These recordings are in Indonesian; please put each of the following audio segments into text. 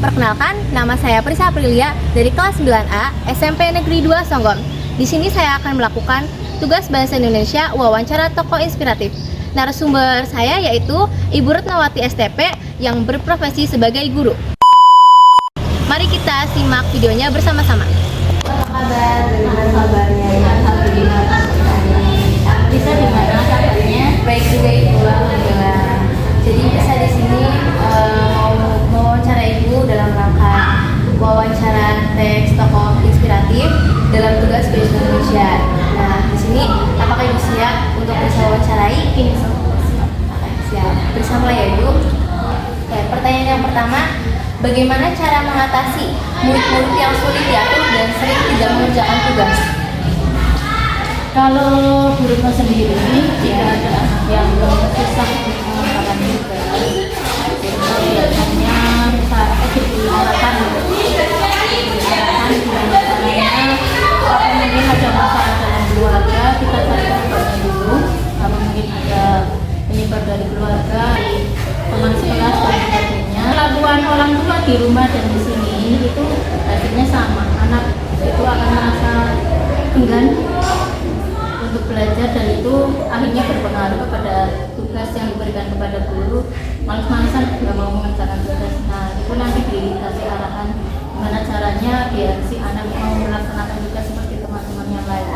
Perkenalkan, nama saya Prisa Aprilia dari kelas 9A SMP Negeri 2 Songgon. Di sini saya akan melakukan tugas bahasa Indonesia wawancara tokoh inspiratif. Narasumber saya yaitu Ibu Retnawati STP yang berprofesi sebagai guru. Mari kita simak videonya bersama-sama. Apa kabar? Bagaimana kabarnya? Alhamdulillah. Bisa di mana kabarnya? Baik juga Ibu, alhamdulillah. Jadi bisa di sini mau wawancara Ibu dalam rangka wawancara teks tokoh inspiratif dalam tugas bahasa Indonesia. Nah, di sini apakah Ibu siap untuk bisa wawancarai? Siap. Bersama ya Ibu. Oke, pertanyaan yang pertama, bagaimana cara mengatasi murid-murid yang sulit diatur dan sering tidak mengerjakan tugas? Kalau gurunya sendiri tidak ada anak yang susah mengerjakan tugas, biasanya diberi arahan gimana caranya. Kalau mungkin ada masalah dalam keluarga, kita cari obatnya dulu. Kalau mungkin ada penyebar dari keluarga, teman sekelas dan sebagainya. Kelakuan orang tua di rumah dan di sini itu hasilnya sama. Anak itu akan merasa enggan untuk belajar dan itu akhirnya berpengaruh kepada tugas yang diberikan kepada guru. Males-malesan nggak mau mengerjakan tugas. Nah, itu nanti dikasih arahan gimana caranya biar si anak mau melaksanakan tugas seperti teman-teman yang lain.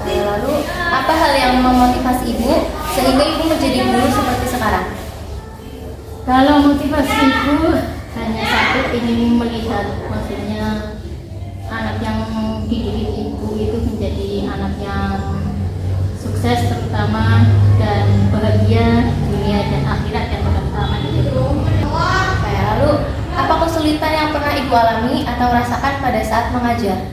Lalu, apa hal yang memotivasi Ibu sehingga Ibu menjadi guru seperti sekarang? Kalau motivasi ibu hanya satu, ingin melihat maksudnya anak yang dididik ibu itu menjadi anak yang sukses terutama dan bahagia dunia dan akhirat yang pertama itu. Lalu, apa kesulitan yang pernah Ibu alami atau rasakan pada saat mengajar?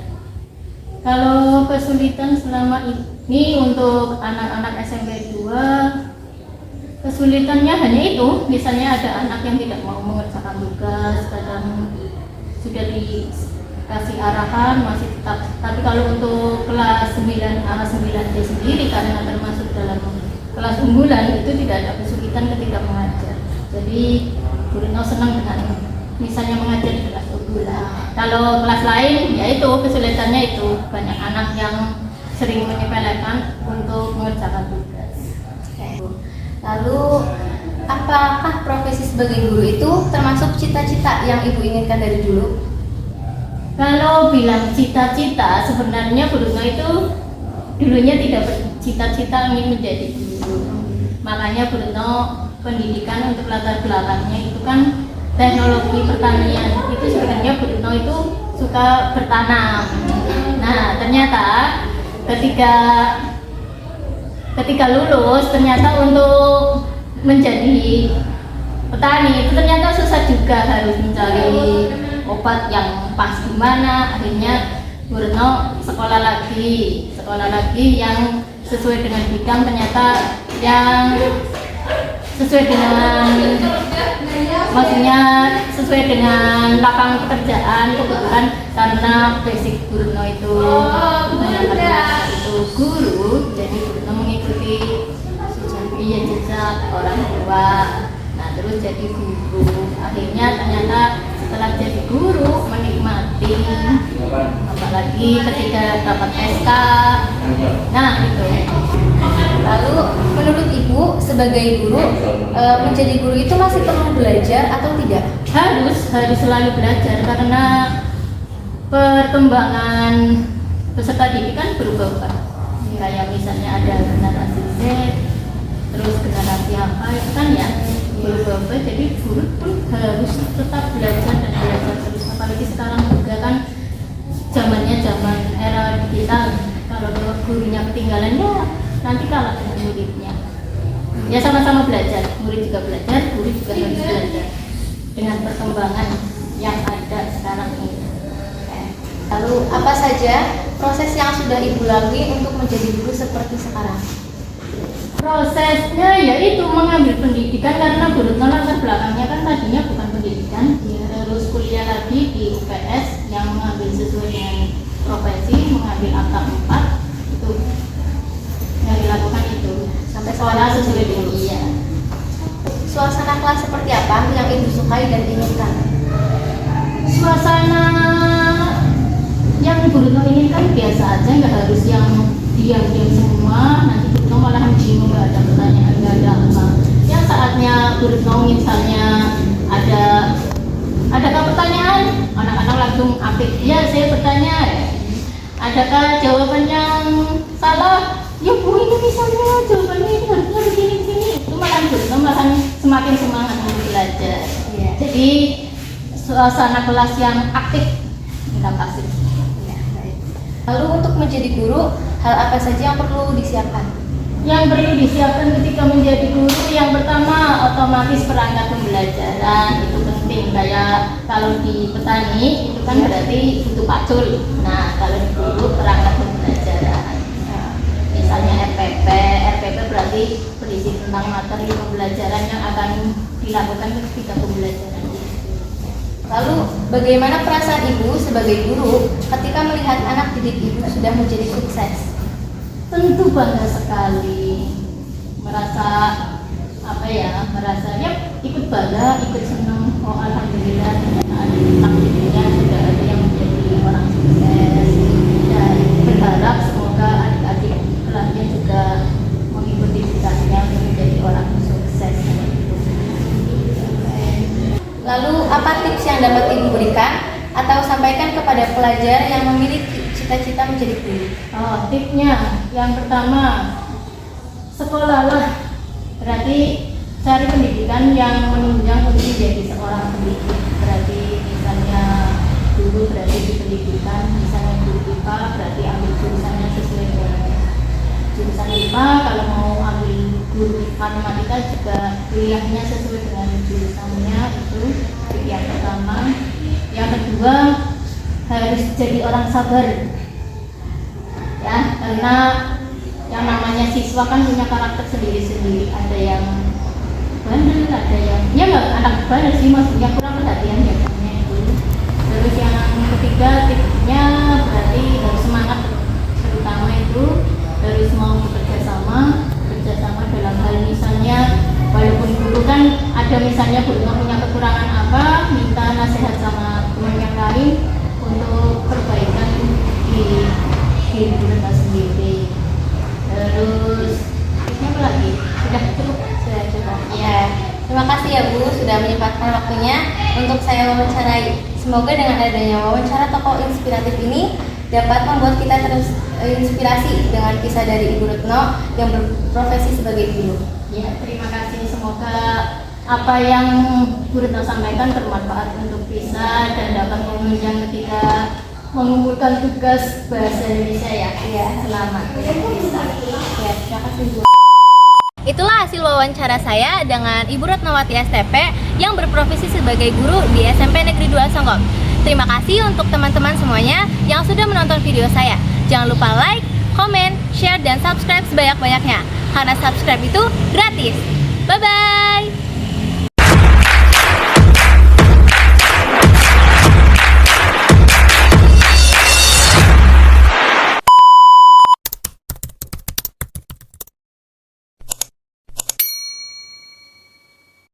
Kalau kesulitan selama ini untuk anak-anak SMP 2, kesulitannya hanya itu, misalnya ada anak yang tidak mau mengerjakan tugas, kadang sudah dikasih arahan masih tetap. Tapi kalau untuk kelas 9A 9D sendiri karena termasuk dalam kelas unggulan itu tidak ada kesulitan ketika mengajar. Jadi gurunya senang dengan misalnya mengajar di kelas unggulan. Kalau kelas lain ya itu kesulitannya itu banyak anak yang sering menyepelekan untuk mengerjakan tugas. Lalu, apakah profesi sebagai guru itu termasuk cita-cita yang Ibu inginkan dari dulu? Kalau bilang cita-cita, sebenarnya gurunya itu dulunya tidak bercita-cita ingin menjadi guru. Makanya Bruno pendidikan untuk latar belakangnya itu kan teknologi pertanian. Itu sebenarnya Bruno itu suka bertanam. Nah, ternyata ketika lulus ternyata untuk menjadi petani itu ternyata susah juga, harus mencari obat yang pas gimana. Akhirnya Bruno sekolah lagi yang sesuai dengan bidang, ternyata yang sesuai dengan maksudnya sesuai dengan lapangan pekerjaan. Kebetulan karena basic Bruno itu guru, jadi Bruno mengikuti jejak orang tua. Nah, terus jadi guru. Akhirnya ternyata setelah jadi guru menikmati, apalagi ketika dapat SK. Nah, itu. Lalu, menurut Ibu sebagai guru, menjadi guru itu masih perlu belajar atau tidak? Harus selalu belajar karena perkembangan peserta didik kan berubah-ubah. Kayak misalnya ada generasi Z, terus generasi apa kan ya berubah-ubah. Jadi guru pun harus tetap belajar dan belajar terus. Apalagi sekarang juga kan zamannya zaman era digital. Kalau gurunya ketinggalan ya nanti kalah dengan muridnya. Ya sama-sama belajar, murid juga belajar, guru juga harus belajar dengan perkembangan yang ada sekarang ini. Lalu, apa saja proses yang sudah Ibu lalui untuk menjadi guru seperti sekarang? Prosesnya yaitu mengambil pendidikan karena Bruno latar belakangnya kan tadinya bukan pendidikan, dia harus kuliah lagi di UPS yang mengambil sesuai dengan profesi, mengambil akta 4 itu yang dilakukan itu sampai sekolah sesuai dengan Suasana kelas seperti apa yang Ibu suka sukai dan inginkan? Suasana yang Bu Retno inginkan biasa aja, nggak harus yang diam-diam semua. Nanti Bu Retno malahan bingung, nggak ada pertanyaan, nggak ada apa. Yang saatnya Bu Retno misalnya adakah pertanyaan, anak-anak langsung aktif. Ya, saya bertanya. Adakah jawaban yang salah? Ya Bu, ini misalnya jawabannya ini harusnya begini. Itu malahan Bu Retno malahan semakin semangat untuk belajar. Iya. Jadi suasana kelas yang aktif. Terima kasih. Ya, baik. Lalu untuk menjadi guru, hal apa saja yang perlu disiapkan? Yang perlu disiapkan ketika menjadi guru, yang pertama otomatis perangkat pembelajaran itu penting. Kayak kalau di petani itu kan berarti butuh pacul. Nah, kalau di guru perangkat pembelajaran. Nah, misalnya RPP berarti berisi tentang materi pembelajaran yang akan dilakukan ketika pembelajaran. Lalu, bagaimana perasaan ibu sebagai guru ketika melihat anak didik ibu sudah menjadi sukses? Tentu bangga sekali, merasa ikut bangga, ikut senang. Oh alhamdulillah, takdirnya sudah ada yang menjadi orang sukses, dan berharap semoga adik-adik kelasnya juga mengikuti jejaknya untuk menjadi orang sukses. Lalu, apa tips yang dapat ibu berikan atau sampaikan kepada pelajar yang memiliki cita-cita menjadi guru? Oh, tipsnya yang pertama, sekolahlah, berarti cari pendidikan yang menunjang untuk menjadi seorang pendidik. Berarti misalnya dulu berarti di pendidikan, misalnya guru IPA berarti ambil jurusannya sesuai dengan jurusan IPA. Kalau mau ambil guru matematika juga kuliahnya sesuai dengan jurusannya. Itu tip yang pertama. Yang kedua, harus jadi orang sabar. Ya, karena yang namanya siswa kan punya karakter sendiri-sendiri. Ada yang bandel, ada yang anak bandel sih, maksudnya kurang perhatian ya itu. Terus yang ketiga tipsnya berarti harus semangat, terutama itu harus mau bekerja sama dalam hal misalnya walaupun guru kan ada misalnya guru punya kekurangan apa, minta nasihat sama teman yang lain untuk perbaikan di diri kita sendiri. Terus ini apa lagi? Sudah cukup. Ya, terima kasih ya Bu sudah menyempatkan waktunya untuk saya wawancarai. Semoga dengan adanya wawancara tokoh inspiratif ini dapat membuat kita terinspirasi dengan kisah dari Ibu Retno yang berprofesi sebagai guru. Ya, terima kasih. Semoga apa yang Bu Retno sampaikan bermanfaat untuk bisa dan dapat menunjang ketika mengumpulkan tugas bahasa Indonesia ya. Ya, Selamat bisa. ya, terima kasih Bu. Itulah hasil wawancara saya dengan Ibu Retnowati STP yang berprofesi sebagai guru di SMP Negeri 2 Songgom. Terima kasih untuk teman-teman semuanya yang sudah menonton video saya. Jangan lupa like, komen, share, dan subscribe sebanyak-banyaknya. Karena subscribe itu gratis. Bye-bye!